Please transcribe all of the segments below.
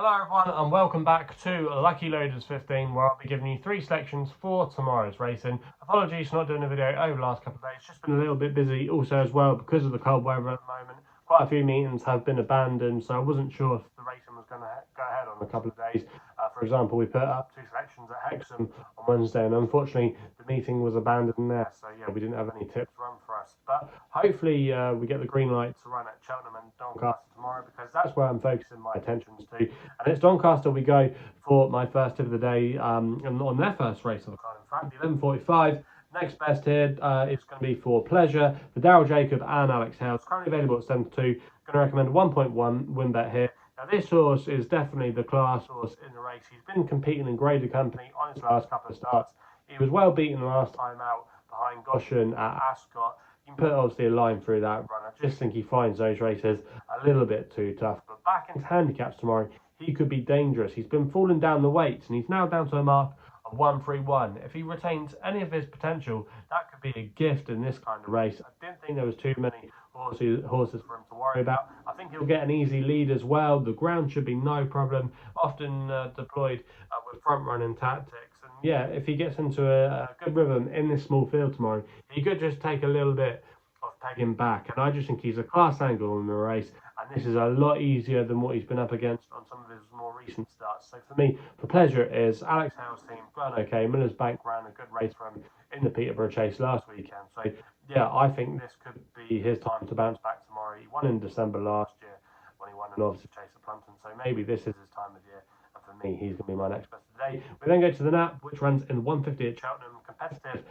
Hello everyone and welcome back to Lucky Loaders 15, where I'll be giving you 3 selections for tomorrow's racing. Apologies for not doing a video over the last couple of days, just been a little bit busy also as well because of the cold weather at the moment. Quite a few meetings have been abandoned, so I wasn't sure if the racing was going to go ahead on a couple of days. For example, we put up 2 selections at Hexham on Wednesday and unfortunately the meeting was abandoned there, so yeah, we didn't have any tips run for us. But hopefully we get the green light to run at Cheltenham and Doncaster tomorrow, because that's where I'm focusing my attentions to. And it's Doncaster we go for my first tip of the day, and on their first race of the card. In fact, the 11:45. Next best here is going to be for Pleasure, for Daryl Jacob and Alex Hales. Currently available at 7 to 2. Going to recommend 1.1 win bet here. Now this horse is definitely the class horse in the race. He's been competing in graded company on his last couple of starts. He was well beaten the last time out behind Goshen at Ascot. You can put obviously a line through that run. I just think he finds those races a little bit too tough. But back into handicaps tomorrow, he could be dangerous. He's been falling down the weights and he's now down to a mark of 131. If he retains any of his potential, that could be a gift in this kind of race. I didn't think there was too many horses for him to worry about. I think he'll get an easy lead as well. The ground should be no problem, often deployed with front running tactics. And yeah, if he gets into a good rhythm in this small field tomorrow, he could just take a little bit of pegging back. And I just think he's a class angle in the race. And this is a lot easier than what he's been up against on some of his more recent starts. So for me, for Pleasure, it is Alex Hales' team going okay. Miller's Bank ran a good race for him in the Peterborough Chase last weekend. So yeah, I think this could be his time to bounce back tomorrow. He won in December last year when he won an obviously Chase at Plumpton. So maybe this is his time of year. And for me, he's going to be my next best of the day. We then go to the Nap, which runs in 150 at Cheltenham. Competitive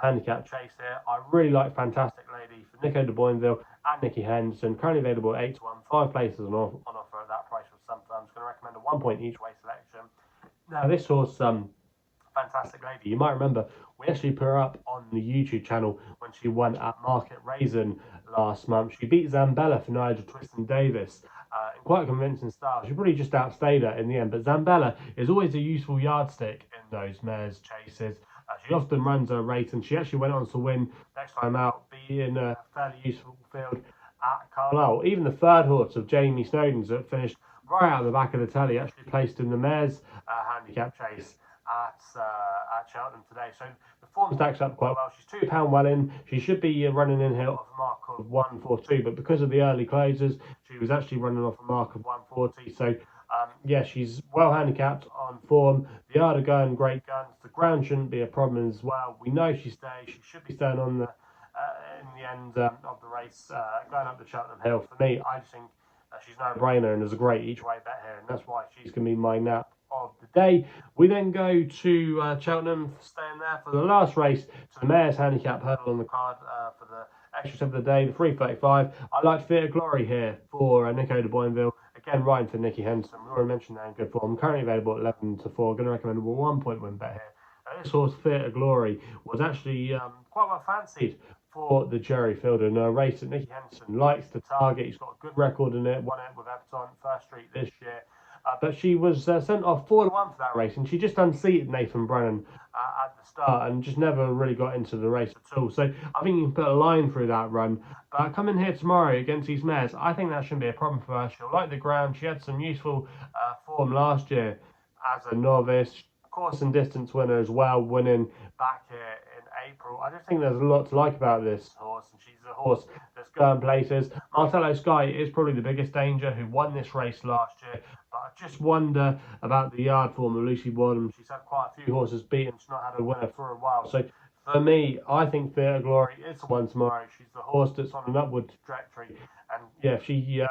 handicap chase here. I really like Fantastic Lady for Nico de Boinville and Nicky Henderson. Currently available at 8 to 1. 5 places on offer at that price with some firms. Going to recommend a 1 point each way selection. Now this horse, Fantastic Lady, you might remember we actually put her up on the YouTube channel when she won at Market Raisin last month. She beat Zambella for Nigel Twiston Davis in quite a convincing style. She probably just outstayed her in the end, but Zambella is always a useful yardstick in those mares' chases. She often runs her race, and she actually went on to win next time out, being a fairly useful field at Carlisle. Even the third horse of Jamie Snowden's that finished right out of the back of the telly actually placed in the mares' handicap chase at Cheltenham today. So the form stacks up quite well. She's £2 well in. She should be running in here off a mark of 142, but because of the early closes, she was actually running off a mark of 140. So yeah, she's well handicapped on form. The yard are going great guns. The ground shouldn't be a problem as well. We know she stays. She should be staying on the in the end of the race, going up the Cheltenham Hill. For me, I just think she's no brainer and there's a great each way bet here, and that's why she's going to be my nap of the day. We then go to Cheltenham, staying there for the last race to the mare's handicap hurdle on the card for the extra tip of the day, the 3:35. I like Theatre Glory here for Nico de Boinville. Again, riding for Nicky Henderson. We already mentioned that in good form. Currently available at 11 to 4. Going to recommend a 1 point win bet here. This horse, Theatre Glory, was actually quite well fancied for the Jerry Fielder in a race that Nicky Henderson likes to target. He's got a good record in it. Won it with Everton First Street this year. But she was sent off 4 to 1 for that race, and she just unseated Nathan Brennan at the start and just never really got into the race at all. So I think you can put a line through that run. But coming here tomorrow against these mares, I think that shouldn't be a problem for her. She'll like the ground. She had some useful form last year as a novice. Course and distance winner as well, winning back here in April. I just think there's a lot to like about this horse, and she's a horse that's going places. Martello Sky is probably the biggest danger, who won this race last year. But I just wonder about the yard form of Lucy Wadham. She's had quite a few horses beaten. She's not had a winner for a while. So for me, I think Theatre Glory is the one tomorrow. She's the horse that's on an upward trajectory. And yeah, if she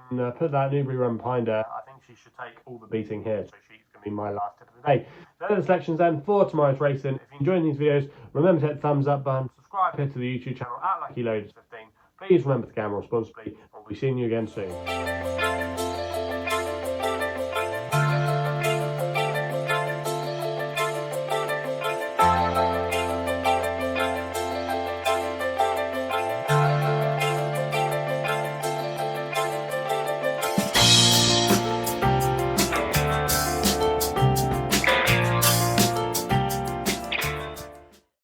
can put that Newbury run behind her, I think she should take all the beating here. So she's going to be my last tip of the day. Those are the selections then for tomorrow's racing. If you're enjoying these videos, remember to hit the thumbs up button. Subscribe here to the YouTube channel at Lucky Loaders 15. Please remember to gamble responsibly. And we'll be seeing you again soon.